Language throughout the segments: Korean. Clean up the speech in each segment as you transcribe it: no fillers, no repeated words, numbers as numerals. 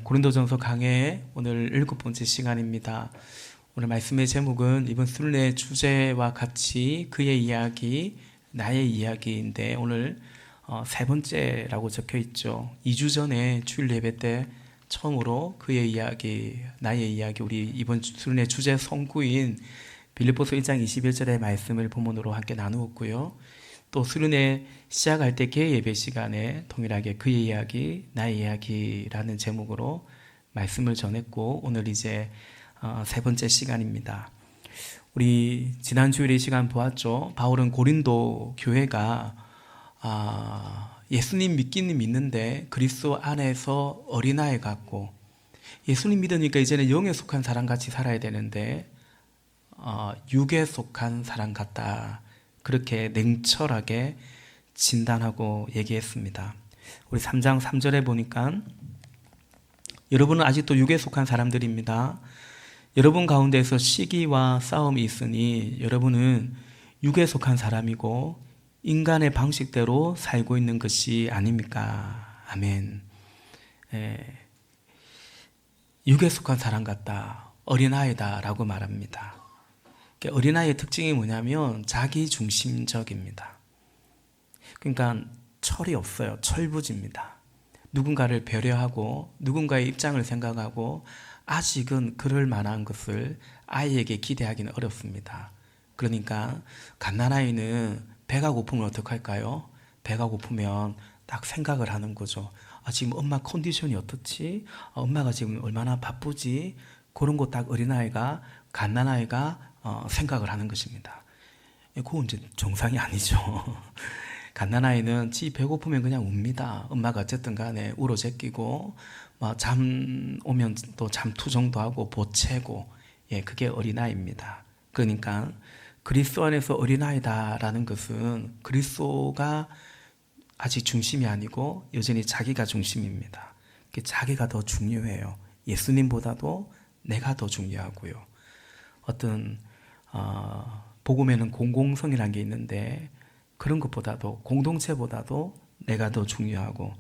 고린도전서 강해의 오늘 7번째 시간입니다. 오늘 말씀의 제목은 이번 순례 주제와 같이 그의 이야기, 나의 이야기인데 오늘 세 번째라고 적혀 있죠. 2주 전에 주일 예배 때 처음으로 그의 이야기, 나의 이야기, 우리 이번 순례 주제 성구인 빌립보서 1장 21절의 말씀을 본문으로 함께 나누었고요. 또 수련회 시작할 때 개의 예배 시간에 동일하게 그의 이야기, 나의 이야기라는 제목으로 말씀을 전했고 오늘 이제 세 번째 시간입니다. 우리 지난 주일의 시간 보았죠. 바울은 고린도 교회가 예수님 믿기는 믿는데 그리스도 안에서 어린아이 같고 예수님 믿으니까 이제는 영에 속한 사람같이 살아야 되는데 육에 속한 사람 같다. 그렇게 냉철하게 진단하고 얘기했습니다. 우리 3장 3절에 보니까 여러분은 아직도 육에 속한 사람들입니다. 여러분 가운데서 시기와 싸움이 있으니 여러분은 육에 속한 사람이고 인간의 방식대로 살고 있는 것이 아닙니까? 아멘. 육에 속한 사람 같다. 어린아이다 라고 말합니다. 어린아이의 특징이 뭐냐면 자기중심적입니다. 그러니까 철이 없어요. 철부지입니다. 누군가를 배려하고 누군가의 입장을 생각하고 아직은 그럴 만한 것을 아이에게 기대하기는 어렵습니다. 그러니까 갓난아이는 배가 고프면 어떡할까요? 배가 고프면 딱 생각을 하는 거죠. 지금 엄마 컨디션이 어떻지? 엄마가 지금 얼마나 바쁘지? 그런 거 딱 어린아이가, 갓난아이가 생각을 하는 것입니다. 그건 이제 정상이 아니죠. 갓난아이는 지 배고프면 그냥 웁니다. 엄마가 어쨌든 간에 울어 제끼고 잠 오면 또 잠투정도 하고 보채고 그게 어린아이입니다. 그러니까 그리스도 안에서 어린아이다라는 것은 그리스도가 아직 중심이 아니고 여전히 자기가 중심입니다. 자기가 더 중요해요. 예수님보다도 내가 더 중요하고요. 어떤 복음에는 공공성이라는 게 있는데 그런 것보다도 공동체보다도 내가 더 중요하고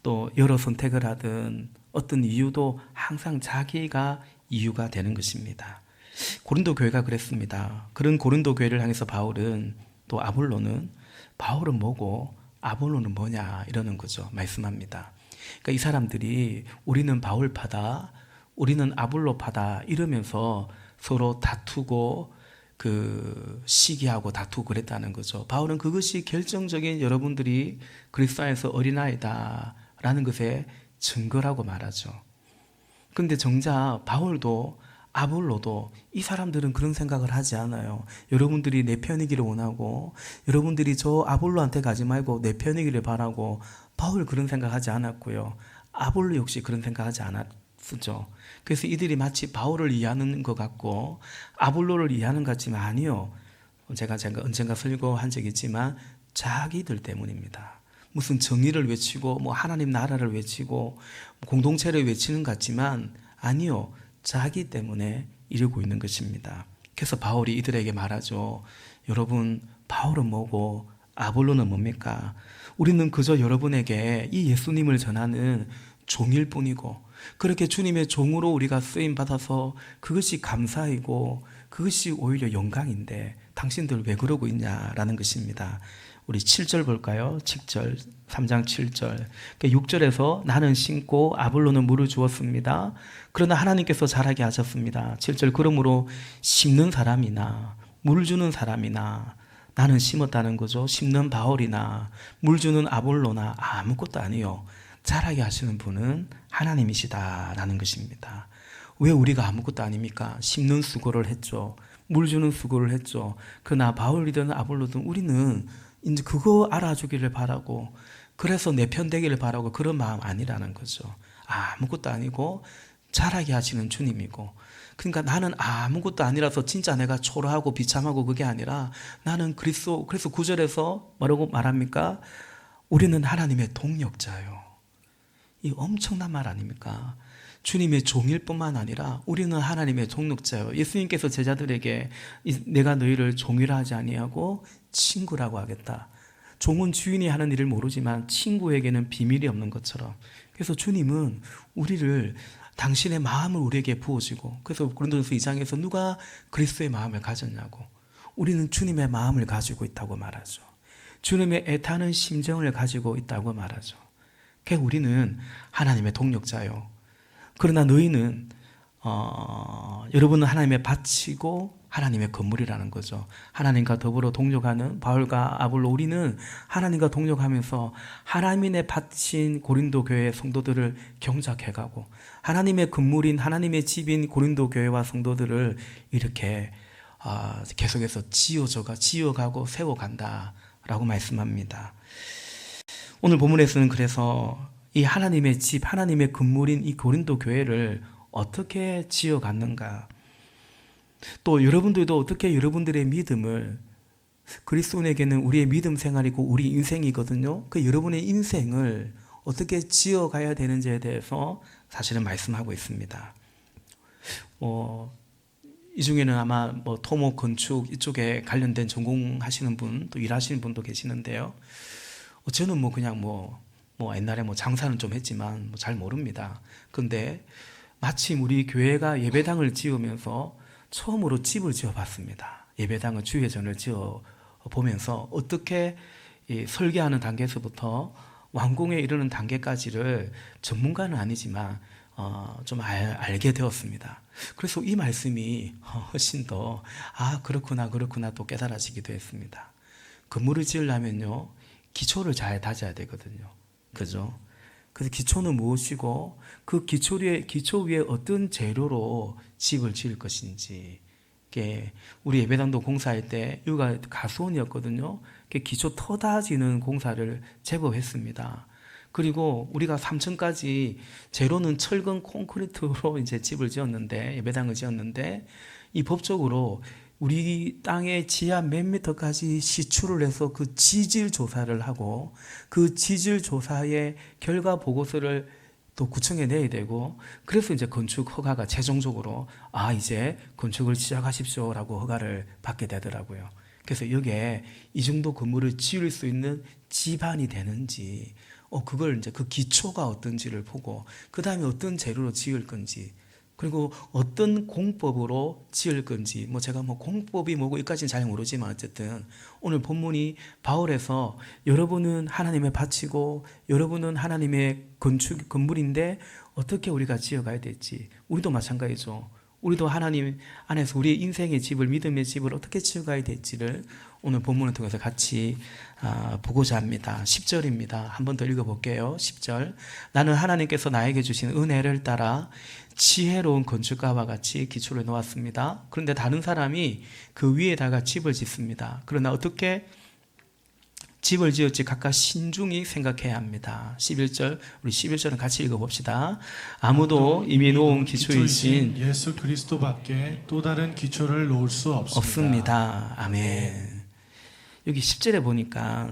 또 여러 선택을 하든 어떤 이유도 항상 자기가 이유가 되는 것입니다. 고린도 교회가 그랬습니다. 그런 고린도 교회를 향해서 바울은 또 아볼로는 바울은 뭐고 아볼로는 뭐냐 이러는 거죠. 말씀합니다. 그러니까 이 사람들이 우리는 바울파다 우리는 아볼로파다 이러면서 서로 다투고 시기하고 다투고 그랬다는 거죠. 바울은 그것이 결정적인 여러분들이 그리스도 안에서 어린아이다 라는 것에 증거라고 말하죠. 그런데 정작 바울도 아볼로도 이 사람들은 그런 생각을 하지 않아요. 여러분들이 내 편이기를 원하고 여러분들이 저 아볼로한테 가지 말고 내 편이기를 바라고 바울 그런 생각하지 않았고요. 아볼로 역시 그런 생각하지 않았죠. 그래서 이들이 마치 바울을 이해하는 것 같고 아볼로를 이해하는 것 같지만 아니요. 제가 언젠가 설교한 적이 있지만 자기들 때문입니다. 무슨 정의를 외치고 하나님 나라를 외치고 공동체를 외치는 것 같지만 아니요. 자기 때문에 이러고 있는 것입니다. 그래서 바울이 이들에게 말하죠. 여러분 바울은 뭐고 아볼로는 뭡니까? 우리는 그저 여러분에게 이 예수님을 전하는 종일 뿐이고 그렇게 주님의 종으로 우리가 쓰임 받아서 그것이 감사이고 그것이 오히려 영광인데 당신들 왜 그러고 있냐라는 것입니다. 우리 7절 볼까요? 7절, 3장 7절. 6절에서 나는 심고 아볼로는 물을 주었습니다. 그러나 하나님께서 자라게 하셨습니다. 7절 그러므로 심는 사람이나 물 주는 사람이나 나는 심었다는 거죠. 심는 바울이나 물 주는 아볼로나 아무것도 아니요. 자라게 하시는 분은 하나님이시다라는 것입니다. 왜 우리가 아무것도 아닙니까? 심는 수고를 했죠. 물 주는 수고를 했죠. 그러나 바울이든 아볼로든 우리는 이제 그거 알아주기를 바라고 그래서 내 편 되기를 바라고 그런 마음 아니라는 거죠. 아무것도 아니고 자라게 하시는 주님이고 그러니까 나는 아무것도 아니라서 진짜 내가 초라하고 비참하고 그게 아니라 나는 그래서 9절에서 뭐라고 말합니까? 우리는 하나님의 동력자예요. 이 엄청난 말 아닙니까? 주님의 종일 뿐만 아니라 우리는 하나님의 동력자예요. 예수님께서 제자들에게 내가 너희를 종이라 하지 아니하고 친구라고 하겠다. 종은 주인이 하는 일을 모르지만 친구에게는 비밀이 없는 것처럼. 그래서 주님은 우리를 당신의 마음을 우리에게 부어주고, 그래서 고린도전서 2장에서 누가 그리스도의 마음을 가졌냐고, 우리는 주님의 마음을 가지고 있다고 말하죠. 주님의 애타는 심정을 가지고 있다고 말하죠. 그래서 우리는 하나님의 동력자요. 그러나 너희는 여러분은 하나님의 밭이고 하나님의 건물이라는 거죠. 하나님과 더불어 동력하는 바울과 아볼로, 우리는 하나님과 동력하면서 하나님의 밭인 고린도 교회 성도들을 경작해가고, 하나님의 건물인 하나님의 집인 고린도 교회와 성도들을 이렇게 계속해서 지어가고 세워간다라고 말씀합니다. 오늘 본문에서는 그래서 이 하나님의 집, 하나님의 건물인 이 고린도 교회를 어떻게 지어갔는가, 또 여러분들도 어떻게 여러분들의 믿음을, 그리스도인에게는 우리의 믿음 생활이고 우리 인생이거든요. 그 여러분의 인생을 어떻게 지어가야 되는지에 대해서 사실은 말씀하고 있습니다. 이 중에는 아마 토목, 건축 이쪽에 관련된 전공하시는 분, 또 일하시는 분도 계시는데요. 저는 그냥 옛날에 장사는 좀 했지만 잘 모릅니다. 근데 마침 우리 교회가 예배당을 지으면서 처음으로 집을 지어봤습니다. 예배당을 주회전을 지어보면서 어떻게 설계하는 단계에서부터 완공에 이르는 단계까지를 전문가는 아니지만 좀 알게 되었습니다. 그래서 이 말씀이 훨씬 더 그렇구나 또 깨달아지기도 했습니다. 건물을 지으려면요, 기초를 잘 다져야 되거든요. 그죠? 그래서 기초는 무엇이고, 그 기초 위에 어떤 재료로 집을 지을 것인지. 우리 예배당도 공사할 때 여기가 가수원이었거든요. 기초 터다지는 공사를 제법 했습니다. 그리고 우리가 3층까지 재료는 철근 콘크리트로 이제 집을 지었는데, 예배당을 지었는데, 이 법적으로 우리 땅의 지하 몇 미터까지 시추를 해서 그 지질 조사를 하고, 그 지질 조사의 결과 보고서를 또 구청에 내야 되고, 그래서 이제 건축 허가가 최종적으로 이제 건축을 시작하십시오라고 허가를 받게 되더라고요. 그래서 여기에 이 정도 건물을 지을 수 있는 지반이 되는지, 그걸 이제 그 기초가 어떤지를 보고, 그 다음에 어떤 재료로 지을 건지, 그리고 어떤 공법으로 지을 건지, 제가 공법이 뭐고 이까지는 잘 모르지만, 어쨌든 오늘 본문이 바울에서 여러분은 하나님의 밭이고 여러분은 하나님의 건물인데 어떻게 우리가 지어가야 될지, 우리도 마찬가지죠. 우리도 하나님 안에서 우리의 인생의 집을, 믿음의 집을 어떻게 지어가야 될지를 오늘 본문을 통해서 같이 보고자 합니다. 10절입니다. 한 번 더 읽어볼게요. 10절. 나는 하나님께서 나에게 주신 은혜를 따라 지혜로운 건축가와 같이 기초를 놓았습니다. 그런데 다른 사람이 그 위에다가 집을 짓습니다. 그러나 어떻게 집을 지을지 각각 신중히 생각해야 합니다. 11절, 우리 11절은 같이 읽어봅시다. 아무도 이미 놓은 기초이신 예수 그리스도밖에 또 다른 기초를 놓을 수 없습니다. 아멘. 여기 10절에 보니까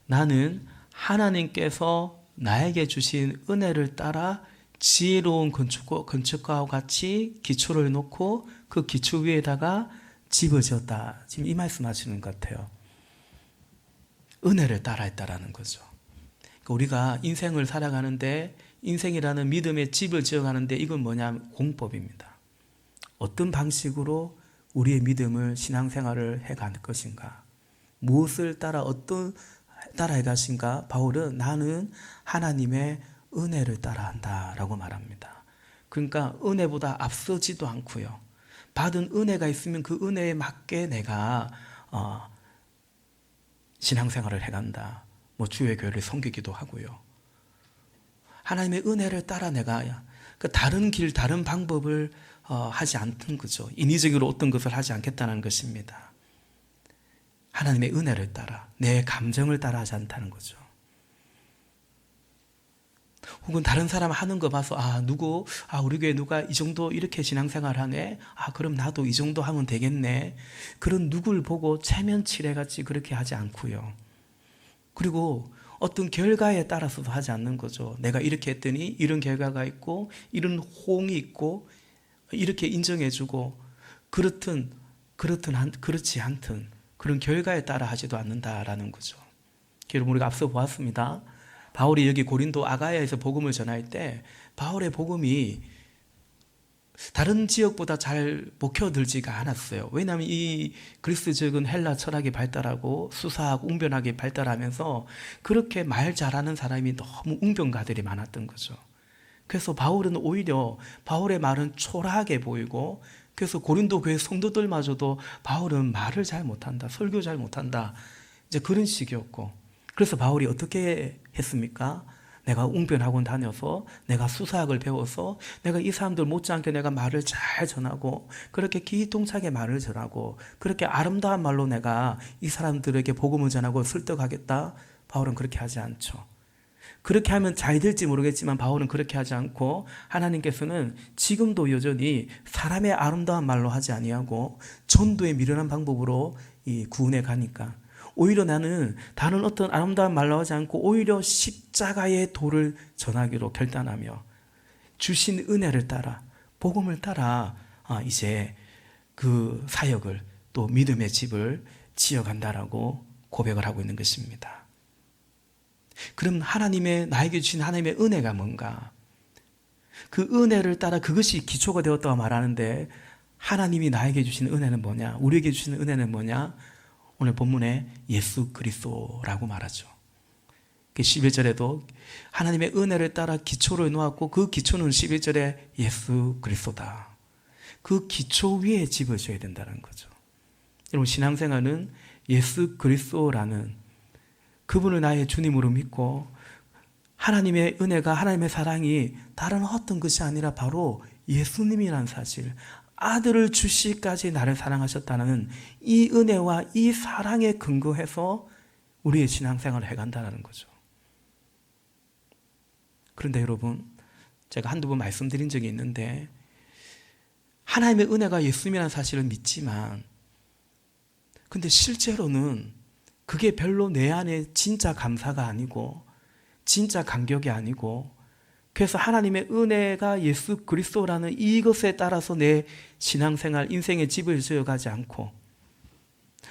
나는 하나님께서 나에게 주신 은혜를 따라 지혜로운 건축가와 같이 기초를 놓고 그 기초 위에다가 집을 지었다. 지금 이 말씀 하시는 것 같아요. 은혜를 따라 했다라는 거죠. 그러니까 우리가 인생을 살아가는데, 인생이라는 믿음의 집을 지어가는데 이건 뭐냐면 공법입니다. 어떤 방식으로 우리의 믿음을, 신앙생활을 해갈 것인가, 무엇을 따라 따라 해가신가. 바울은 나는 하나님의 은혜를 따라 한다라고 말합니다. 그러니까 은혜보다 앞서지도 않고요, 받은 은혜가 있으면 그 은혜에 맞게 내가 신앙생활을 해간다. 주의 교회를 섬기기도 하고요. 하나님의 은혜를 따라 내가 다른 길, 다른 방법을 하지 않는 거죠. 인위적으로 어떤 것을 하지 않겠다는 것입니다. 하나님의 은혜를 따라, 내 감정을 따라 하지 않다는 거죠. 혹은 다른 사람 하는 거 봐서 우리 교회 누가 이 정도 이렇게 신앙생활 하네, 그럼 나도 이 정도 하면 되겠네, 그런 누굴 보고 체면치레같이 그렇게 하지 않고요. 그리고 어떤 결과에 따라서도 하지 않는 거죠. 내가 이렇게 했더니 이런 결과가 있고 이런 호응이 있고 이렇게 인정해주고, 그렇지 않든 그런 결과에 따라 하지도 않는다라는 거죠. 여러분, 우리가 앞서 보았습니다. 바울이 여기 고린도 아가야에서 복음을 전할 때 바울의 복음이 다른 지역보다 잘 먹혀들지가 않았어요. 왜냐하면 이 그리스적인 헬라 철학이 발달하고 수사학, 웅변학이 발달하면서 그렇게 말 잘하는 사람이 너무 웅변가들이 많았던 거죠. 그래서 바울은 오히려 바울의 말은 초라하게 보이고, 그래서 고린도 교회 성도들마저도 바울은 말을 잘 못한다, 설교 잘 못한다, 이제 그런 식이었고, 그래서 바울이 어떻게 했습니까? 내가 웅변학원 다녀서 내가 수사학을 배워서 내가 이 사람들 못지않게 내가 말을 잘 전하고 그렇게 기통차게 말을 전하고 그렇게 아름다운 말로 내가 이 사람들에게 복음을 전하고 설득하겠다. 바울은 그렇게 하지 않죠. 그렇게 하면 잘 될지 모르겠지만 바울은 그렇게 하지 않고, 하나님께서는 지금도 여전히 사람의 아름다운 말로 하지 아니하고 전도의 미련한 방법으로 이 구원해 가니까, 오히려 나는 다른 어떤 아름다운 말로 하지 않고 오히려 십자가의 도를 전하기로 결단하며 주신 은혜를 따라, 복음을 따라 이제 그 사역을, 또 믿음의 집을 지어간다라고 고백을 하고 있는 것입니다. 그럼 나에게 주신 하나님의 은혜가 뭔가? 그 은혜를 따라 그것이 기초가 되었다고 말하는데, 하나님이 나에게 주신 은혜는 뭐냐? 우리에게 주신 은혜는 뭐냐? 오늘 본문에 예수 그리스도라고 말하죠. 11절에도 하나님의 은혜를 따라 기초를 놓았고 그 기초는 11절에 예수 그리스도다. 그 기초 위에 집을 져야 된다는 거죠. 여러분, 신앙생활은 예수 그리스도라는 그분을 나의 주님으로 믿고, 하나님의 은혜가, 하나님의 사랑이 다른 어떤 것이 아니라 바로 예수님이라는 사실, 아들을 주시기까지 나를 사랑하셨다는 이 은혜와 이 사랑에 근거해서 우리의 신앙생활을 해간다는 거죠. 그런데 여러분, 제가 한두 번 말씀드린 적이 있는데, 하나님의 은혜가 예수님이라는 사실을 믿지만, 근데 실제로는 그게 별로 내 안에 진짜 감사가 아니고 진짜 감격이 아니고, 그래서 하나님의 은혜가 예수 그리스도라는 이것에 따라서 내 신앙생활, 인생의 집을 지어가지 않고,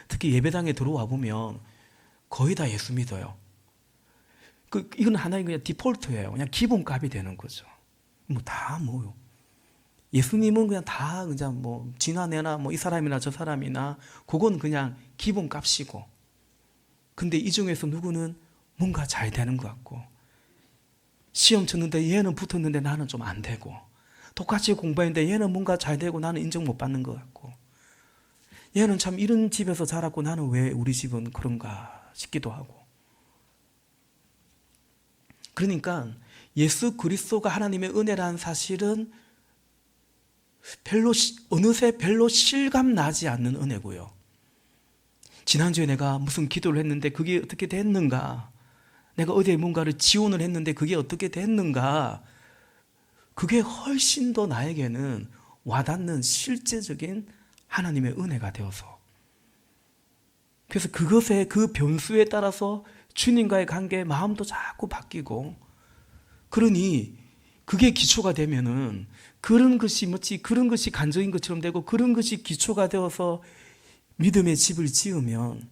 특히 예배당에 들어와 보면 거의 다 예수 믿어요. 이건 하나의 그냥 디폴트예요. 그냥 기본값이 되는 거죠. 뭐요. 예수님은 그냥 다 그냥 진화내나 이 사람이나 저 사람이나 그건 그냥 기본값이고, 근데 이 중에서 누구는 뭔가 잘 되는 것 같고, 시험 쳤는데 얘는 붙었는데 나는 좀 안 되고, 똑같이 공부했는데 얘는 뭔가 잘 되고 나는 인정 못 받는 것 같고, 얘는 참 이런 집에서 자랐고 나는 왜 우리 집은 그런가 싶기도 하고. 그러니까 예수 그리스도가 하나님의 은혜라는 사실은 어느새 별로 실감 나지 않는 은혜고요. 지난주에 내가 무슨 기도를 했는데 그게 어떻게 됐는가, 내가 어디에 뭔가를 지원을 했는데 그게 어떻게 됐는가, 그게 훨씬 더 나에게는 와닿는 실제적인 하나님의 은혜가 되어서, 그래서 그것의 그 변수에 따라서 주님과의 관계, 마음도 자꾸 바뀌고, 그러니 그게 기초가 되면은 그런 것이 그런 것이 간적인 것처럼 되고, 그런 것이 기초가 되어서 믿음의 집을 지으면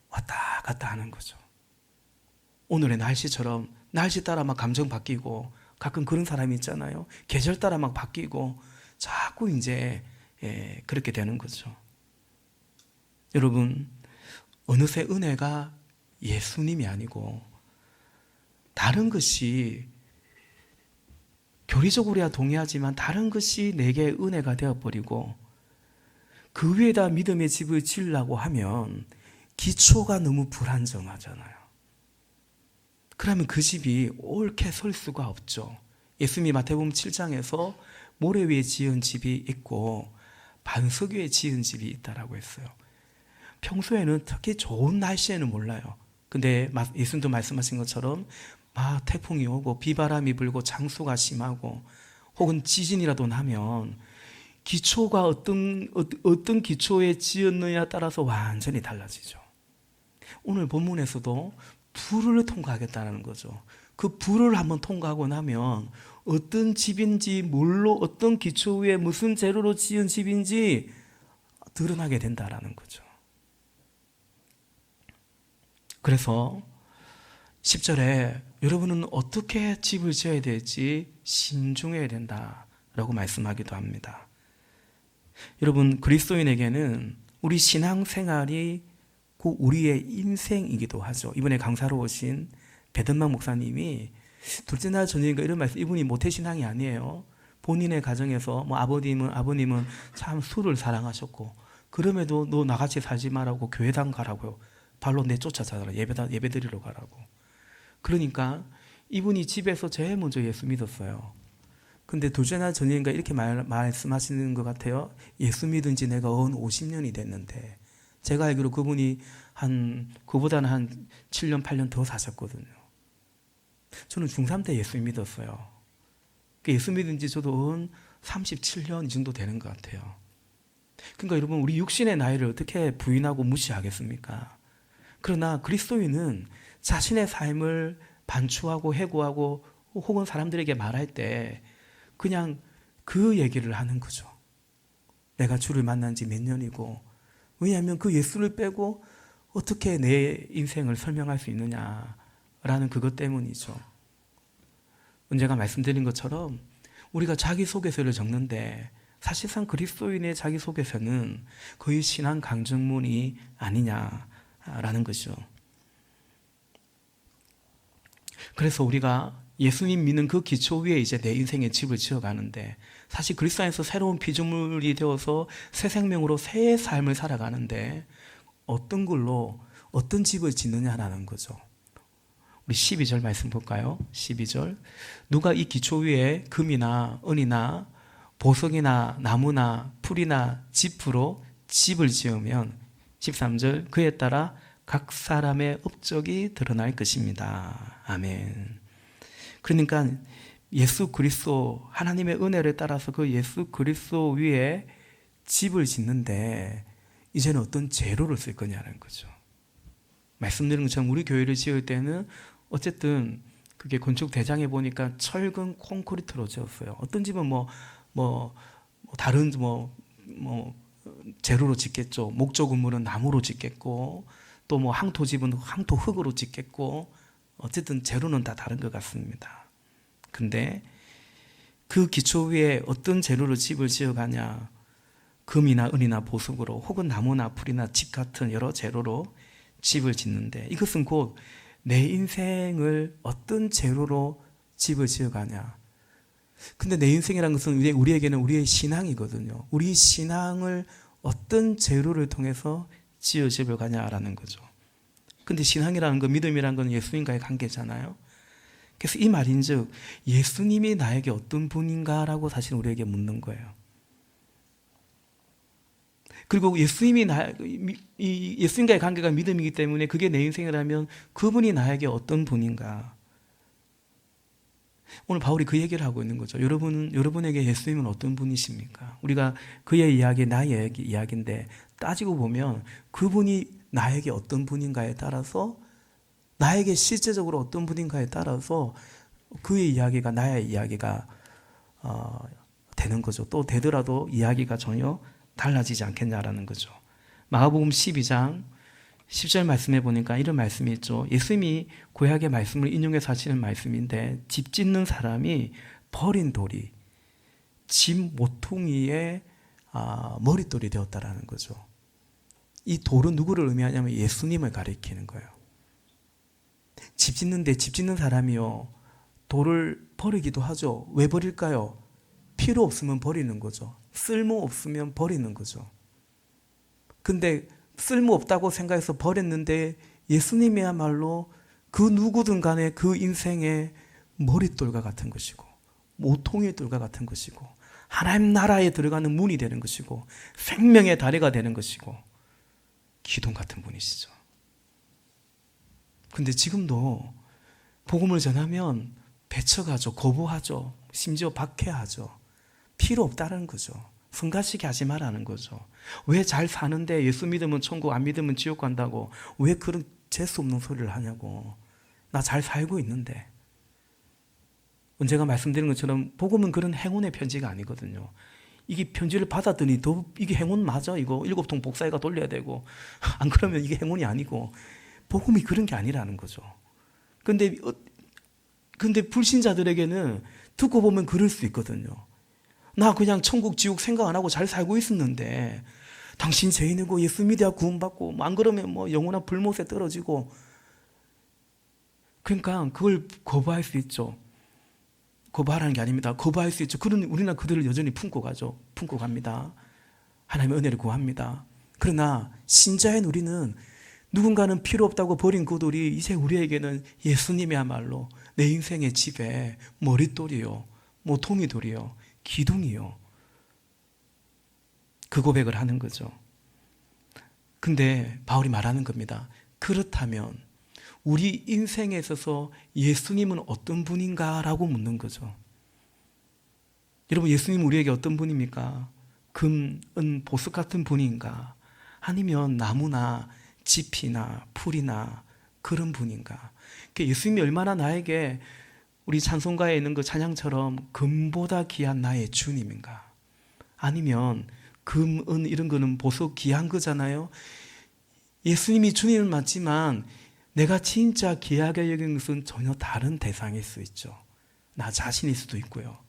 왔다 갔다 하는 거죠. 오늘의 날씨처럼 날씨 따라 막 감정 바뀌고, 가끔 그런 사람이 있잖아요. 계절 따라 막 바뀌고 자꾸 이제 그렇게 되는 거죠. 여러분, 어느새 은혜가 예수님이 아니고 다른 것이, 교리적으로야 동의하지만 다른 것이 내게 은혜가 되어버리고, 그 위에다 믿음의 집을 지으려고 하면 기초가 너무 불안정하잖아요. 그러면 그 집이 옳게 설 수가 없죠. 예수님이 마태복음 7장에서 모래 위에 지은 집이 있고 반석 위에 지은 집이 있다라고 했어요. 평소에는 특히 좋은 날씨에는 몰라요. 근데 예수님도 말씀하신 것처럼 막 태풍이 오고 비바람이 불고 장수가 심하고 혹은 지진이라도 나면 기초가 어떤 기초에 지었느냐에 따라서 완전히 달라지죠. 오늘 본문에서도 불을 통과하겠다는 거죠. 그 불을 한번 통과하고 나면 어떤 집인지, 뭘로, 어떤 기초 위에 무슨 재료로 지은 집인지 드러나게 된다라는 거죠. 그래서 10절에 여러분은 어떻게 집을 지어야 될지 신중해야 된다라고 말씀하기도 합니다. 여러분, 그리스도인에게는 우리 신앙생활이 그 우리의 인생이기도 하죠. 이번에 강사로 오신 배든만 목사님이 둘째 날 저녁인가 이런 말씀, 이분이 모태신앙이 아니에요. 본인의 가정에서 뭐 아버님은 참 술을 사랑하셨고, 그럼에도 너 나같이 살지 말라고 교회당 가라고요. 발로 내쫓아자라. 예배 드리러 가라고. 그러니까 이분이 집에서 제일 먼저 예수 믿었어요. 근데 둘째 날 저녁인가 이렇게 말씀하시는 것 같아요. 예수 믿은 지 내가 50년이 됐는데, 제가 알기로 그분이 그보다는 한 7년, 8년 더 사셨거든요. 저는 중3 때 예수 믿었어요. 예수 믿은 지 저도 37년 이 정도 되는 것 같아요. 그러니까 여러분, 우리 육신의 나이를 어떻게 부인하고 무시하겠습니까? 그러나 그리스도인은 자신의 삶을 반추하고 해고하고 혹은 사람들에게 말할 때 그냥 그 얘기를 하는 거죠. 내가 주를 만난 지 몇 년이고, 왜냐하면 그 예수를 빼고 어떻게 내 인생을 설명할 수 있느냐라는 그것 때문이죠. 언제가 말씀드린 것처럼 우리가 자기소개서를 적는데 사실상 그리스도인의 자기소개서는 거의 신앙 강증문이 아니냐라는 것이죠. 그래서 우리가 예수님 믿는 그 기초 위에 이제 내 인생의 집을 지어가는데, 사실 그리스도 안에서 새로운 피조물이 되어서 새 생명으로 새 삶을 살아가는데 어떤 걸로 어떤 집을 짓느냐라는 거죠. 우리 12절 말씀 볼까요? 12절. 누가 이 기초 위에 금이나 은이나 보석이나 나무나 풀이나 짚으로 집을 지으면, 13절, 그에 따라 각 사람의 업적이 드러날 것입니다. 아멘. 그러니까 예수 그리스도, 하나님의 은혜를 따라서 그 예수 그리스도 위에 집을 짓는데 이제는 어떤 재료를 쓸 거냐는 거죠. 말씀드린 것처럼 우리 교회를 지을 때는 어쨌든 그게 건축 대장에 보니까 철근 콘크리트로 지었어요. 어떤 집은 다른 재료로 짓겠죠. 목조 건물은 나무로 짓겠고, 또 뭐 항토집은 항토 흙으로 짓겠고, 어쨌든 재료는 다 다른 것 같습니다. 근데 그 기초 위에 어떤 재료로 집을 지어가냐? 금이나 은이나 보석으로 혹은 나무나 풀이나 집 같은 여러 재료로 집을 짓는데, 이것은 곧 내 인생을 어떤 재료로 집을 지어가냐. 근데 내 인생이라는 것은 우리에게는 우리의 신앙이거든요. 우리 신앙을 어떤 재료를 통해서 지어 집을 가냐라는 거죠. 근데 신앙이라는 거, 믿음이라는 건 예수님과의 관계잖아요. 그래서 이 말인즉 예수님이 나에게 어떤 분인가라고 사실 우리에게 묻는 거예요. 그리고 예수님과의 관계가 믿음이기 때문에 그게 내 인생이라면 그분이 나에게 어떤 분인가. 오늘 바울이 그 얘기를 하고 있는 거죠. 여러분에게 예수님은 어떤 분이십니까? 우리가 그의 이야기, 나의 이야기인데 따지고 보면 그분이 나에게 어떤 분인가에 따라서, 나에게 실제적으로 어떤 분인가에 따라서 그의 이야기가 나의 이야기가 되는 거죠. 또 되더라도 이야기가 전혀 달라지지 않겠냐라는 거죠. 마가복음 12장 10절 말씀에 보니까 이런 말씀이 있죠. 예수님이 구약의 말씀을 인용해서 하시는 말씀인데, 집 짓는 사람이 버린 돌이 집 모퉁이의 머릿돌이 되었다라는 거죠. 이 돌은 누구를 의미하냐면 예수님을 가리키는 거예요. 집 짓는 사람이요, 돌을 버리기도 하죠. 왜 버릴까요? 필요 없으면 버리는 거죠. 쓸모 없으면 버리는 거죠. 근데 쓸모 없다고 생각해서 버렸는데 예수님이야말로 그 누구든 간에 그 인생의 머릿돌과 같은 것이고, 모퉁이 돌과 같은 것이고, 하나님 나라에 들어가는 문이 되는 것이고, 생명의 다리가 되는 것이고, 기둥 같은 분이시죠. 근데 지금도 복음을 전하면 배척하죠, 거부하죠, 심지어 박해하죠. 필요 없다는 거죠. 성가시게 하지 말라는 거죠. 왜 잘 사는데 예수 믿으면 천국, 안 믿으면 지옥 간다고 왜 그런 재수 없는 소리를 하냐고. 나 잘 살고 있는데. 언제가 말씀드린 것처럼 복음은 그런 행운의 편지가 아니거든요. 이게 편지를 받았더니 이게 행운 맞아? 이거 7통 복사해가 돌려야 되고, 안 그러면 이게 행운이 아니고, 복음이 그런 게 아니라는 거죠. 근데 불신자들에게는 듣고 보면 그럴 수 있거든요. 나 그냥 천국 지옥 생각 안 하고 잘 살고 있었는데 당신 죄인이고 예수 믿어야 구원받고 안 그러면 뭐 영원한 불못에 떨어지고. 그러니까 그걸 거부할 수 있죠. 거부하라는 게 아닙니다. 거부할 수 있죠. 그런 우리는 그들을 여전히 품고 가죠. 품고 갑니다. 하나님의 은혜를 구합니다. 그러나 신자인 우리는 누군가는 필요 없다고 버린 그들이 이제 우리에게는 예수님이야말로 내 인생의 집에 머릿돌이요, 뭐 도미돌이요, 기둥이요. 그 고백을 하는 거죠. 근데 바울이 말하는 겁니다. 그렇다면 우리 인생에 있어서 예수님은 어떤 분인가? 라고 묻는 거죠. 여러분, 예수님은 우리에게 어떤 분입니까? 금, 은, 보석 같은 분인가? 아니면 나무나 짚이나 풀이나 그런 분인가? 예수님이 얼마나 나에게 우리 찬송가에 있는 그 찬양처럼 금보다 귀한 나의 주님인가? 아니면 금, 은 이런 거는 보석 귀한 거잖아요. 예수님이 주님은 맞지만 내가 진짜 귀하게 여기는 것은 전혀 다른 대상일 수 있죠. 나 자신일 수도 있고요.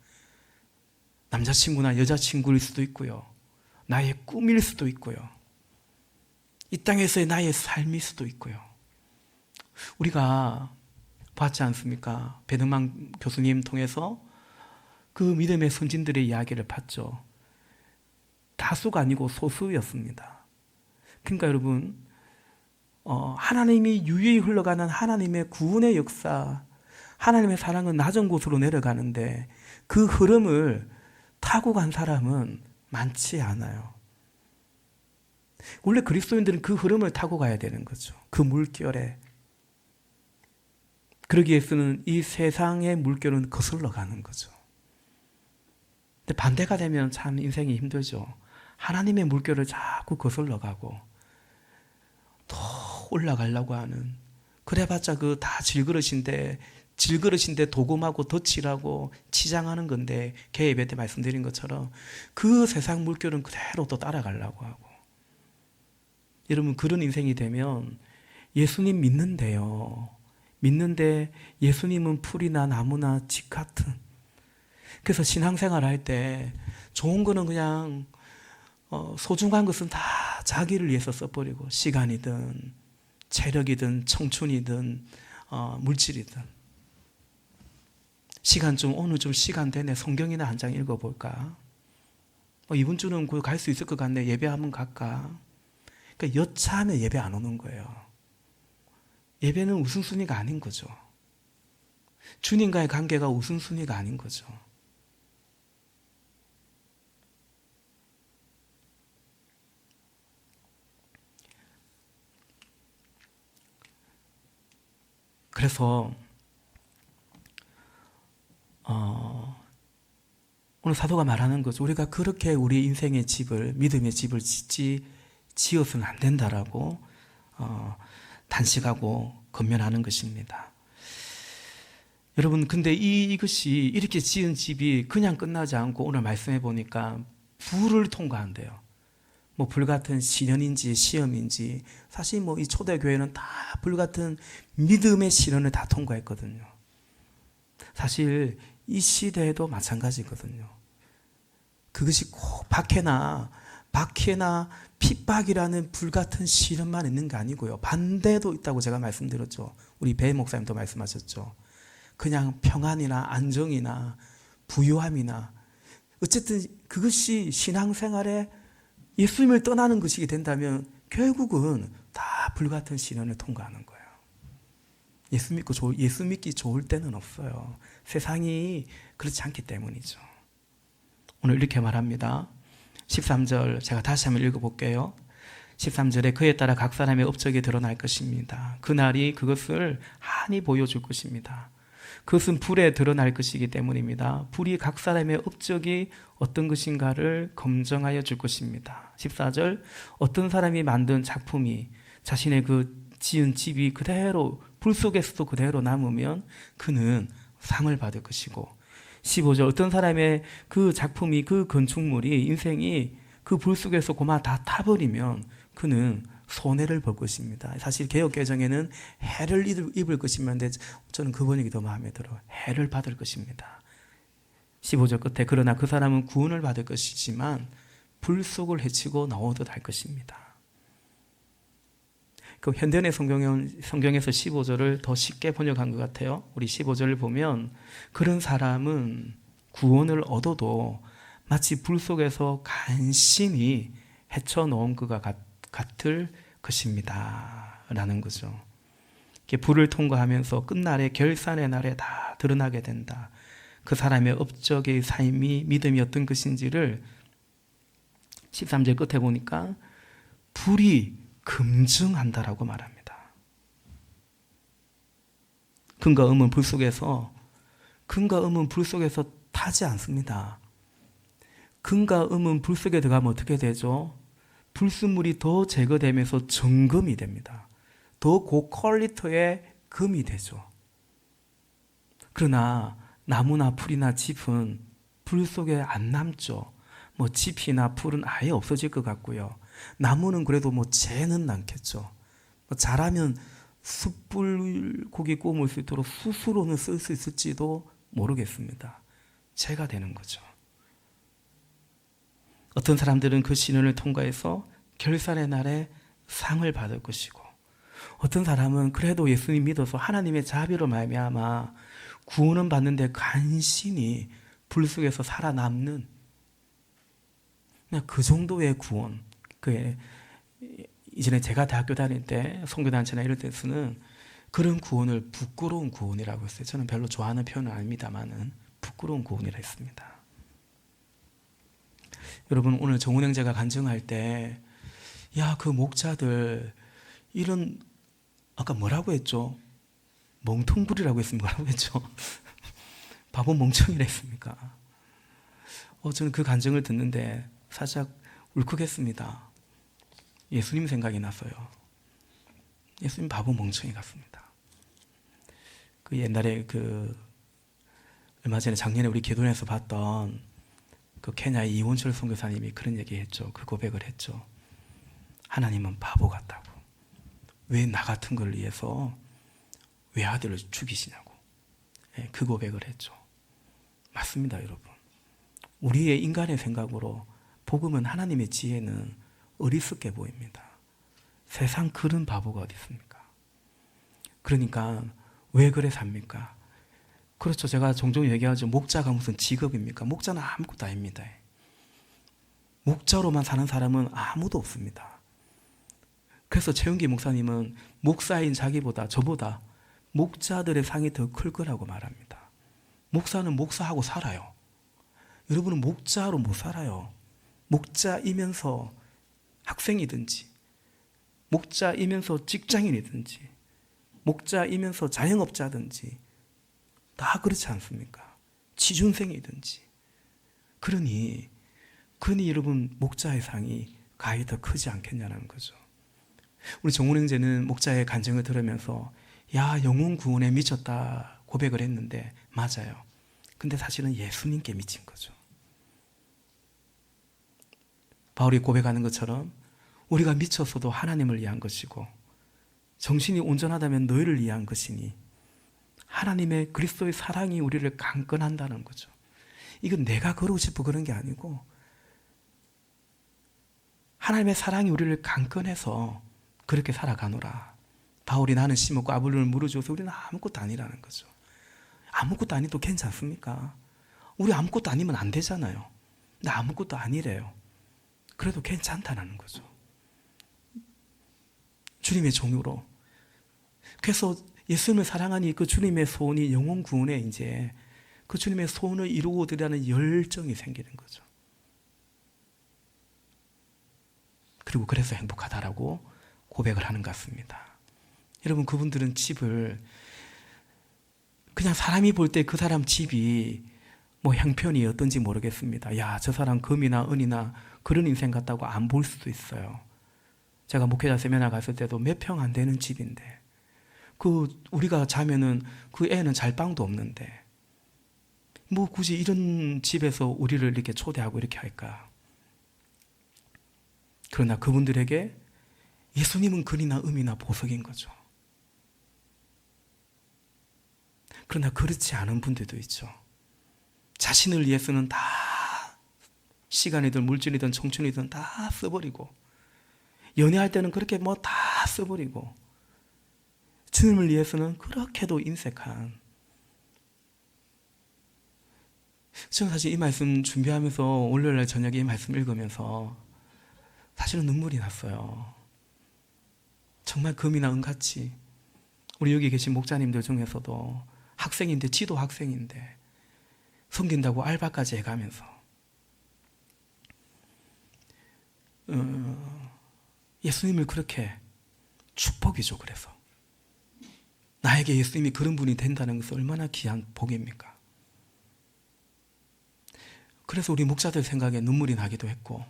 남자친구나 여자친구일 수도 있고요. 나의 꿈일 수도 있고요. 이 땅에서의 나의 삶일 수도 있고요. 우리가 봤지 않습니까? 배드만 교수님 통해서 그 믿음의 선진들의 이야기를 봤죠. 다수가 아니고 소수였습니다. 그러니까 여러분, 하나님이 유유히 흘러가는 하나님의 구원의 역사, 하나님의 사랑은 낮은 곳으로 내려가는데 그 흐름을 타고 간 사람은 많지 않아요. 원래 그리스도인들은 그 흐름을 타고 가야 되는 거죠. 그 물결에. 그러기 위해서는 이 세상의 물결은 거슬러 가는 거죠. 근데 반대가 되면 참 인생이 힘들죠. 하나님의 물결을 자꾸 거슬러 가고 더 올라가려고 하는, 그래봤자 그 다 질그릇인데 도금하고 덧칠하고 치장하는 건데, 개의 예배 때 말씀드린 것처럼 그 세상 물결은 그대로 또 따라가려고 하고. 여러분, 그런 인생이 되면 예수님 믿는데요, 믿는데 예수님은 풀이나 나무나 집 같은. 그래서 신앙생활 할 때 좋은 거는 그냥 소중한 것은 다 자기를 위해서 써버리고, 시간이든 체력이든 청춘이든 물질이든, 오늘 좀 시간 되네, 성경이나 한 장 읽어볼까? 이번 주는 갈 수 있을 것 같네, 예배 한번 갈까? 그러니까 여차하면 예배 안 오는 거예요. 예배는 우선순위가 아닌 거죠. 주님과의 관계가 우선순위가 아닌 거죠. 그래서 오늘 사도가 말하는 거죠. 우리가 그렇게 우리 인생의 집을, 믿음의 집을 지어서는 안 된다라고 단식하고 권면하는 것입니다. 여러분, 근데 이것이 이렇게 지은 집이 그냥 끝나지 않고 오늘 말씀해 보니까 불을 통과한대요. 뭐 불같은 시련인지 시험인지, 사실 뭐 이 초대교회는 다 불같은 믿음의 시련을 다 통과했거든요. 사실 이 시대에도 마찬가지거든요. 그것이 꼭 박해나 핍박이라는 불같은 시련만 있는 게 아니고요, 반대도 있다고 제가 말씀드렸죠. 우리 배 목사님도 말씀하셨죠. 그냥 평안이나 안정이나 부유함이나, 어쨌든 그것이 신앙생활에 예수님을 떠나는 것이 된다면 결국은 다 불같은 시련을 통과하는 거예요. 예수 믿기 좋을 때는 없어요. 세상이 그렇지 않기 때문이죠. 오늘 이렇게 말합니다. 13절 제가 다시 한번 읽어볼게요. 13절에 그에 따라 각 사람의 업적이 드러날 것입니다. 그날이 그것을 한이 보여줄 것입니다. 그것은 불에 드러날 것이기 때문입니다. 불이 각 사람의 업적이 어떤 것인가를 검증하여 줄 것입니다. 14절, 어떤 사람이 만든 작품이 자신의 그 지은 집이 그대로 불 속에서도 그대로 남으면 그는 상을 받을 것이고, 15절, 어떤 사람의 그 작품이, 그 건축물이, 인생이 그 불 속에서 고마 다 타버리면 그는 손해를 볼 것입니다. 사실 개역개정에는 해를 입을 것이면데 저는 그 번역이 더 마음에 들어요. 해를 받을 것입니다. 15절 끝에 그러나 그 사람은 구원을 받을 것이지만 불속을 헤치고 나오듯 할 것입니다. 그 현대의 성경에서 15절을 더 쉽게 번역한 것 같아요. 우리 15절을 보면 그런 사람은 구원을 얻어도 마치 불 속에서 간신히 헤쳐놓은 것과 같을 것입니다 라는 거죠. 불을 통과하면서 끝날에 결산의 날에 다 드러나게 된다. 그 사람의 업적의 삶이 믿음이 어떤 것인지를 13절 끝에 보니까 불이 금증한다라고 말합니다. 금과 음은 불 속에서 타지 않습니다. 금과 음은 불 속에 들어가면 어떻게 되죠? 불순물이 더 제거되면서 정금이 됩니다. 더 고퀄리티의 금이 되죠. 그러나 나무나 풀이나 짚은 불 속에 안 남죠. 짚이나 풀은 아예 없어질 것 같고요. 나무는 그래도 재는 남겠죠. 잘하면 숯불 고기 구워 먹을 수 있도록 숯으로는 쓸 수 있을지도 모르겠습니다. 재가 되는 거죠. 어떤 사람들은 그 시련을 통과해서 결산의 날에 상을 받을 것이고, 어떤 사람은 그래도 예수님 믿어서 하나님의 자비로 말미암아 구원은 받는데 간신히 불 속에서 살아남는 그냥 그 정도의 구원. 이전에 제가 대학교 다닐 때 선교단체나 이럴 때서는 그런 구원을 부끄러운 구원이라고 했어요. 저는 별로 좋아하는 표현은 아닙니다만은 부끄러운 구원이라 했습니다. 여러분, 오늘 정운행제가 간증할 때 그 목자들 이런 아까 뭐라고 했죠? 멍텅구리라고 했습니까? 뭐라고 했죠? 바보 멍청이라 했습니까? 저는 그 간증을 듣는데 살짝 울컥했습니다. 예수님 생각이 났어요. 예수님 바보 멍청이 같습니다. 옛날에 얼마 전에 작년에 우리 기도원에서 봤던 케냐의 이원철 선교사님이 그런 얘기했죠. 그 고백을 했죠. 하나님은 바보 같다고. 왜 나 같은 걸 위해서 외아들을 죽이시냐고. 그 고백을 했죠. 맞습니다, 여러분. 우리의 인간의 생각으로 복음은 하나님의 지혜는 어리석게 보입니다. 세상 그런 바보가 어디 있습니까? 그러니까 왜 그래 삽니까? 그렇죠. 제가 종종 얘기하죠. 목자가 무슨 직업입니까? 목자는 아무것도 아닙니다. 목자로만 사는 사람은 아무도 없습니다. 그래서 최은기 목사님은 목사인 저보다 목자들의 상이 더 클 거라고 말합니다. 목사는 목사하고 살아요. 여러분은 목자로 못 살아요. 목자이면서 학생이든지, 목자이면서 직장인이든지, 목자이면서 자영업자든지 다 그렇지 않습니까? 취준생이든지. 그러니 여러분 목자의 상이 가히 더 크지 않겠냐는 거죠. 우리 정운행제는 목자의 간증을 들으면서 영혼 구원에 미쳤다 고백을 했는데 맞아요. 근데 사실은 예수님께 미친 거죠. 바울이 고백하는 것처럼 우리가 미쳤어도 하나님을 위한 것이고 정신이 온전하다면 너희를 위한 것이니 하나님의 그리스도의 사랑이 우리를 강건한다는 거죠. 이건 내가 그러고 싶어 그런 게 아니고 하나님의 사랑이 우리를 강건해서 그렇게 살아가노라. 바울이 나는 심었고 아볼로는 물을 줘서 우리는 아무것도 아니라는 거죠. 아무것도 아니도 괜찮습니까? 우리 아무것도 아니면 안 되잖아요. 나 아무것도 아니래요. 그래도 괜찮다는 거죠. 주님의 종으로. 그래서 예수님을 사랑하니 그 주님의 소원이 영혼 구원에 이제 그 주님의 소원을 이루고 드리라는 열정이 생기는 거죠. 그리고 그래서 행복하다라고 고백을 하는 것 같습니다. 여러분, 그분들은 집을 그냥 사람이 볼 때 그 사람 집이 형편이 어떤지 모르겠습니다. 저 사람 금이나 은이나 그런 인생 같다고 안 볼 수도 있어요. 제가 목회자 세미나 갔을 때도 몇 평 안 되는 집인데 우리가 자면은 그 애는 잘 방도 없는데 굳이 이런 집에서 우리를 이렇게 초대하고 이렇게 할까? 그러나 그분들에게 예수님은 글이나 음이나 보석인 거죠. 그러나 그렇지 않은 분들도 있죠. 자신을 위해서는 다 시간이든 물질이든 청춘이든 다 써버리고, 연애할 때는 그렇게 뭐 다 써버리고, 주님을 위해서는 그렇게도 인색한. 저는 사실 이 말씀 준비하면서 월요일날 저녁에 이 말씀 읽으면서 사실은 눈물이 났어요. 정말 금이나 은같이 우리 여기 계신 목자님들 중에서도 학생인데, 지도 학생인데 섬긴다고 알바까지 해가면서 예수님을 그렇게 축복이죠. 그래서 나에게 예수님이 그런 분이 된다는 것은 얼마나 귀한 복입니까? 그래서 우리 목사들 생각에 눈물이 나기도 했고,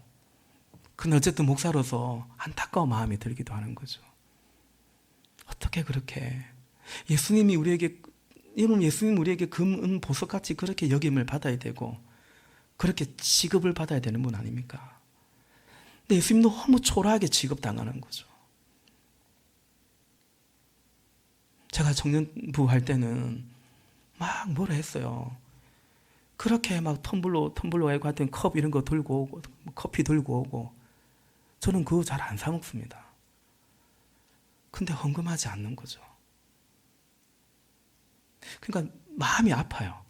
그건 어쨌든 목사로서 안타까운 마음이 들기도 하는 거죠. 어떻게 그렇게 예수님이 우리에게, 여러분, 예수님 우리에게 금, 은, 보석같이 그렇게 여김을 받아야 되고 그렇게 취급을 받아야 되는 분 아닙니까? 근데 예수님 너무 초라하게 취급당하는 거죠. 제가 청년부 할 때는 막 뭐라 했어요. 그렇게 막 텀블러에 같은 컵 이런 거 들고 오고, 커피 들고 오고, 저는 그거 잘 안 사 먹습니다. 근데 헌금하지 않는 거죠. 그러니까 마음이 아파요.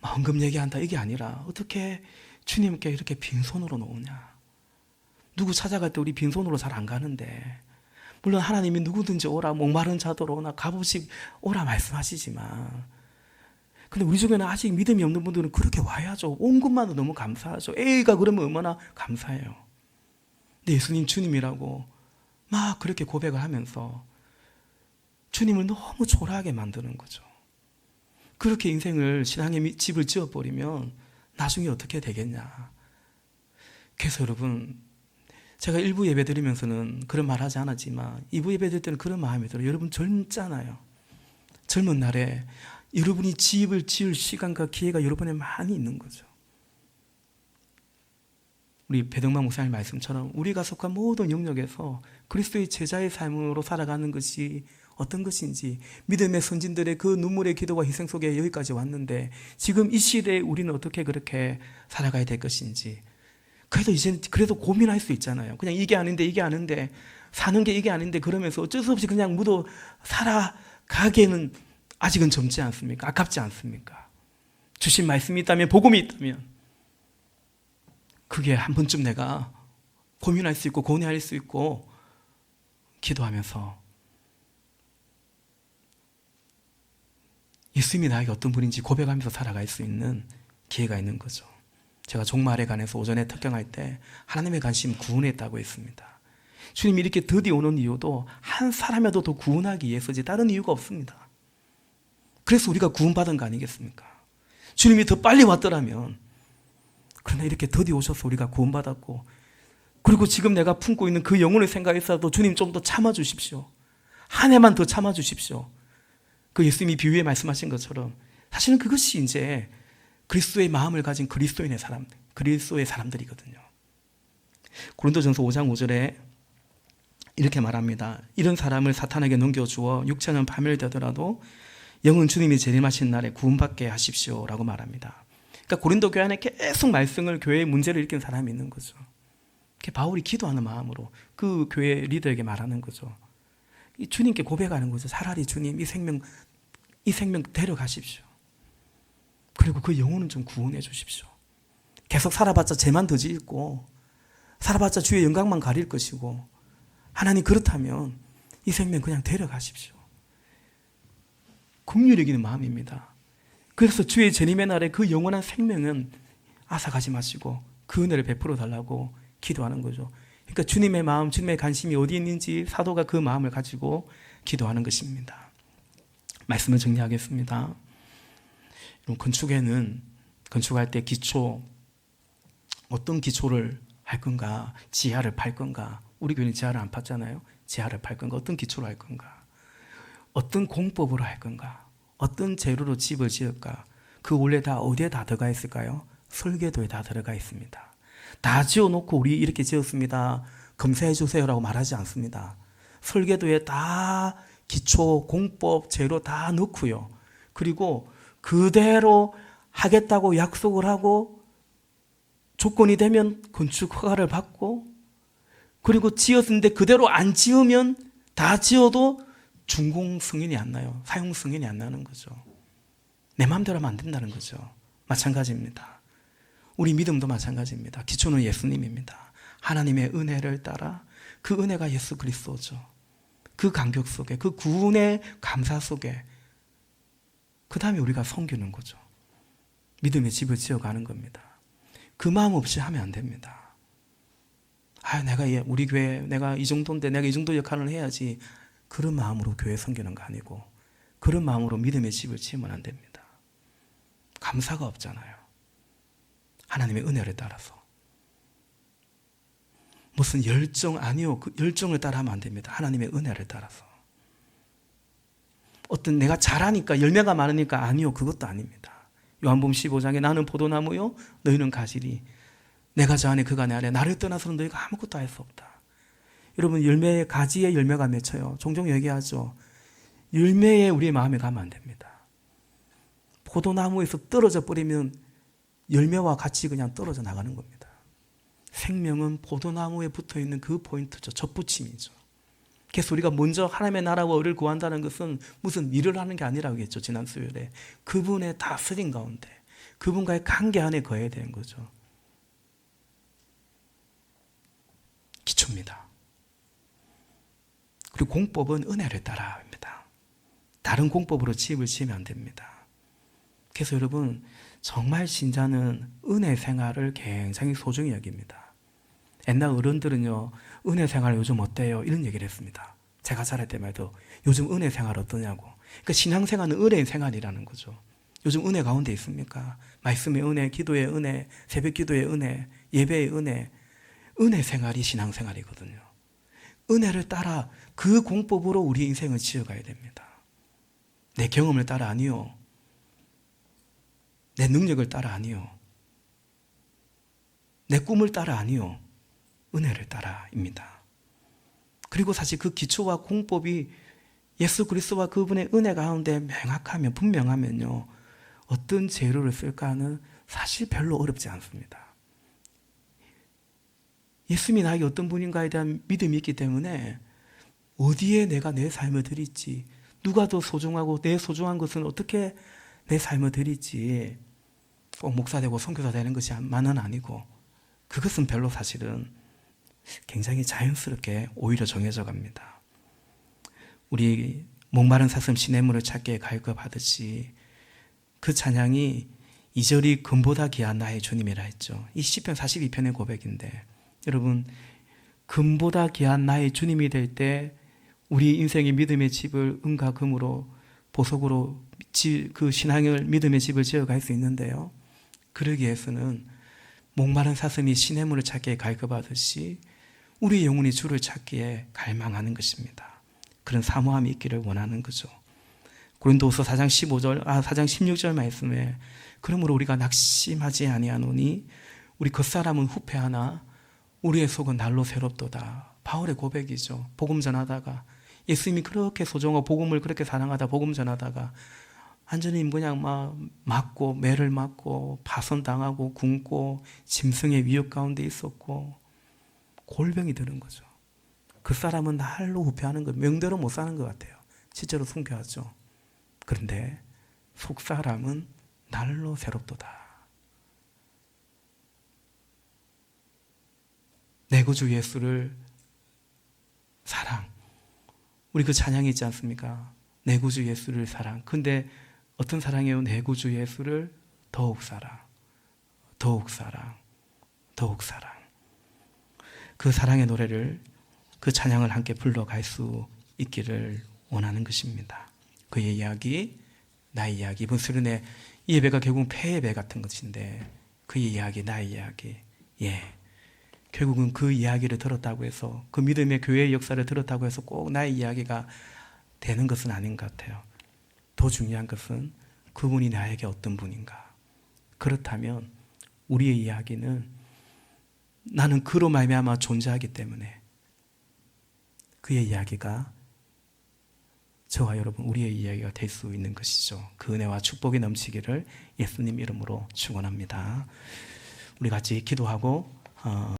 헌금 얘기한다 이게 아니라 어떻게 주님께 이렇게 빈손으로 놓으냐. 누구 찾아갈 때 우리 빈손으로 잘 안 가는데, 물론 하나님이 누구든지 오라, 목마른 자도로 오나 값없이 오라 말씀하시지만, 근데 우리 중에는 아직 믿음이 없는 분들은 그렇게 와야죠. 온 것만도 너무 감사하죠. A가 그러면 얼마나 감사해요. 근데 예수님 주님이라고 막 그렇게 고백을 하면서 주님을 너무 초라하게 만드는 거죠. 그렇게 인생을, 신앙의 집을 지어버리면 나중에 어떻게 되겠냐. 그래서 여러분, 제가 1부 예배 드리면서는 그런 말 하지 않았지만 2부 예배 드릴 때는 그런 마음이 들어요. 여러분 젊잖아요. 젊은 날에 여러분이 집을 지을 시간과 기회가 여러분에 많이 있는 거죠. 우리 배덕만 목사님 말씀처럼 우리가 속한 모든 영역에서 그리스도의 제자의 삶으로 살아가는 것이 어떤 것인지, 믿음의 선진들의 그 눈물의 기도와 희생 속에 여기까지 왔는데 지금 이 시대에 우리는 어떻게 그렇게 살아가야 될 것인지, 그래도 이제는 그래도 고민할 수 있잖아요. 그냥 이게 아닌데 사는 게 이게 아닌데 그러면서 어쩔 수 없이 그냥 묻어 살아가기에는 아직은 젊지 않습니까? 아깝지 않습니까? 주신 말씀이 있다면, 복음이 있다면 그게 한 번쯤 내가 고민할 수 있고 고뇌할 수 있고 기도하면서 예수님이 나에게 어떤 분인지 고백하면서 살아갈 수 있는 기회가 있는 거죠. 제가 종말에 관해서 오전에 특강할 때 하나님의 관심 구원에 있다고 했습니다. 주님이 이렇게 드디 오는 이유도 한 사람이라도 더 구원하기 위해서지 다른 이유가 없습니다. 그래서 우리가 구원받은 거 아니겠습니까? 주님이 더 빨리 왔더라면, 그러나 이렇게 더디 오셔서 우리가 구원받았고, 그리고 지금 내가 품고 있는 그 영혼을 생각해서도 주님 좀 더 참아주십시오. 한 해만 더 참아주십시오. 그 예수님이 비유에 말씀하신 것처럼 사실은 그것이 이제 그리스도의 마음을 가진 그리스도의 사람들이거든요. 고린도전서 5장 5절에 이렇게 말합니다. 이런 사람을 사탄에게 넘겨주어 육체는 파멸되더라도 영은 주님이 재림하신 날에 구원받게 하십시오 라고 말합니다. 그러니까 고린도 교회 안에 계속 말씀을, 교회의 문제를 일으킨 사람이 있는 거죠. 바울이 기도하는 마음으로 그 교회 리더에게 말하는 거죠. 주님께 고백하는 거죠. 차라리 주님 이 생명 데려가십시오. 그리고 그 영혼은 좀 구원해 주십시오. 계속 살아봤자 죄만 더 짓고 살아봤자 주의 영광만 가릴 것이고, 하나님 그렇다면 이 생명 그냥 데려가십시오. 긍휼히 여기는 마음입니다. 그래서 주의 재림의 날에 그 영원한 생명은 앗아가지 마시고 그 은혜를 베풀어 달라고 기도하는 거죠. 그러니까 주님의 마음, 주님의 관심이 어디 있는지 사도가 그 마음을 가지고 기도하는 것입니다. 말씀을 정리하겠습니다. 건축할 때 기초, 어떤 기초를 할 건가? 지하를 팔 건가? 우리 교회는 지하를 안 팠잖아요. 지하를 팔 건가? 어떤 기초로 할 건가? 어떤 공법으로 할 건가? 어떤 재료로 집을 지을까? 그 원래 다 어디에 다 들어가 있을까요? 설계도에 다 들어가 있습니다. 다 지어놓고 우리 이렇게 지었습니다. 검사해 주세요라고 말하지 않습니다. 설계도에 다 기초, 공법, 재료 다 넣고요. 그리고 그대로 하겠다고 약속을 하고 조건이 되면 건축 허가를 받고 그리고 지었는데 그대로 안 지으면 다 지어도 준공 승인이 안 나요. 사용 승인이 안 나는 거죠. 내 마음대로 하면 안 된다는 거죠. 마찬가지입니다. 우리 믿음도 마찬가지입니다. 기초는 예수님입니다. 하나님의 은혜를 따라 그 은혜가 예수 그리스도죠. 그 감격 속에 그 구원의 감사 속에 그 다음에 우리가 섬기는 거죠. 믿음의 집을 지어가는 겁니다. 그 마음 없이 하면 안 됩니다. 내가 우리 교회 내가 이 정도인데 내가 이 정도 역할을 해야지. 그런 마음으로 교회 섬기는 거 아니고 그런 마음으로 믿음의 집을 지으면 안 됩니다. 감사가 없잖아요. 하나님의 은혜를 따라서. 무슨 열정 아니요. 그 열정을 따라 하면 안 됩니다. 하나님의 은혜를 따라서. 어떤 내가 잘하니까 열매가 많으니까 아니요. 그것도 아닙니다. 요한복음 15장에 나는 포도나무요 너희는 가지리 내가 저 안에 그가 내 안에 나를 떠나서는 너희가 아무것도 할 수 없다. 여러분 열매의 가지에 열매가 맺혀요. 종종 얘기하죠. 열매에 우리의 마음에 가면 안 됩니다. 포도나무에서 떨어져 버리면 열매와 같이 그냥 떨어져 나가는 겁니다. 생명은 포도나무에 붙어있는 그 포인트죠. 접붙임이죠. 그래서 우리가 먼저 하나님의 나라와 의를 구한다는 것은 무슨 일을 하는 게 아니라고 했죠. 지난 수요일에. 그분의 다스림 가운데 그분과의 관계 안에 거해야 되는 거죠. 기초입니다. 그리고 공법은 은혜를 따라 합니다. 다른 공법으로 집을 지으면 안 됩니다. 그래서 여러분 정말 신자는 은혜 생활을 굉장히 소중히 여깁니다. 옛날 어른들은요 은혜 생활 요즘 어때요? 이런 얘기를 했습니다. 제가 자랄 때만 해도 요즘 은혜 생활 어떠냐고. 그러니까 신앙생활은 은혜의 생활이라는 거죠. 요즘 은혜 가운데 있습니까? 말씀의 은혜, 기도의 은혜, 새벽 기도의 은혜, 예배의 은혜. 은혜 생활이 신앙생활이거든요. 은혜를 따라 그 공법으로 우리 인생을 지어가야 됩니다. 내 경험을 따라 아니요. 내 능력을 따라 아니요. 내 꿈을 따라 아니요. 은혜를 따라입니다. 그리고 사실 그 기초와 공법이 예수 그리스도와 그분의 은혜 가운데 명확하면 분명하면요. 어떤 재료를 쓸까는 사실 별로 어렵지 않습니다. 예수님이 나에게 어떤 분인가에 대한 믿음이 있기 때문에 어디에 내가 내 삶을 드릴지 누가 더 소중하고 내 소중한 것은 어떻게 내 삶을 드릴지 꼭 목사 되고 선교사 되는 것이만은 아니고 그것은 별로 사실은 굉장히 자연스럽게 오히려 정해져 갑니다. 우리 목마른 사슴 시냇물을 찾기에 갈급하듯이 그 찬양이 2절이 금보다 귀한 나의 주님이라 했죠. 이 시편 42편의 고백인데 여러분 금보다 귀한 나의 주님이 될 때 우리 인생의 믿음의 집을 은과 금으로 보석으로 그 신앙을 믿음의 집을 지어갈 수 있는데요. 그러기 위해서는 목마른 사슴이 시냇물을 찾기에 갈급하듯이 우리 영혼이 주를 찾기에 갈망하는 것입니다. 그런 사모함이 있기를 원하는 거죠. 고린도후서 4장 16절 말씀에 그러므로 우리가 낙심하지 아니하노니 우리 겉사람은 후패하나 우리의 속은 날로 새롭도다. 바울의 고백이죠. 복음 전하다가 예수님이 그렇게 소중하고 복음을 그렇게 사랑하다 복음 전하다가 완전히 그냥 막 맞고 매를 맞고 파손당하고 굶고 짐승의 위협 가운데 있었고 골병이 드는 거죠. 그 사람은 날로 후패하는 거 명대로 못 사는 것 같아요. 실제로 순교하죠. 그런데 속 사람은 날로 새롭도다. 내 구주 예수를 사랑. 우리 그 찬양이 있지 않습니까? 내 구주 예수를 사랑. 근데 어떤 사랑이에요? 내 구주 예수를 더욱 사랑. 더욱 사랑. 더욱 사랑. 그 사랑의 노래를 그 찬양을 함께 불러갈 수 있기를 원하는 것입니다. 그의 이야기, 나의 이야기. 이번 수련회 이 예배가 결국 폐예배 같은 것인데 그의 이야기, 나의 이야기. 결국은 그 이야기를 들었다고 해서 그 믿음의 교회의 역사를 들었다고 해서 꼭 나의 이야기가 되는 것은 아닌 것 같아요. 더 중요한 것은 그분이 나에게 어떤 분인가. 그렇다면 우리의 이야기는 나는 그로 말미암아 존재하기 때문에 그의 이야기가 저와 여러분 우리의 이야기가 될 수 있는 것이죠. 그 은혜와 축복이 넘치기를 예수님 이름으로 축원합니다. 우리 같이 기도하고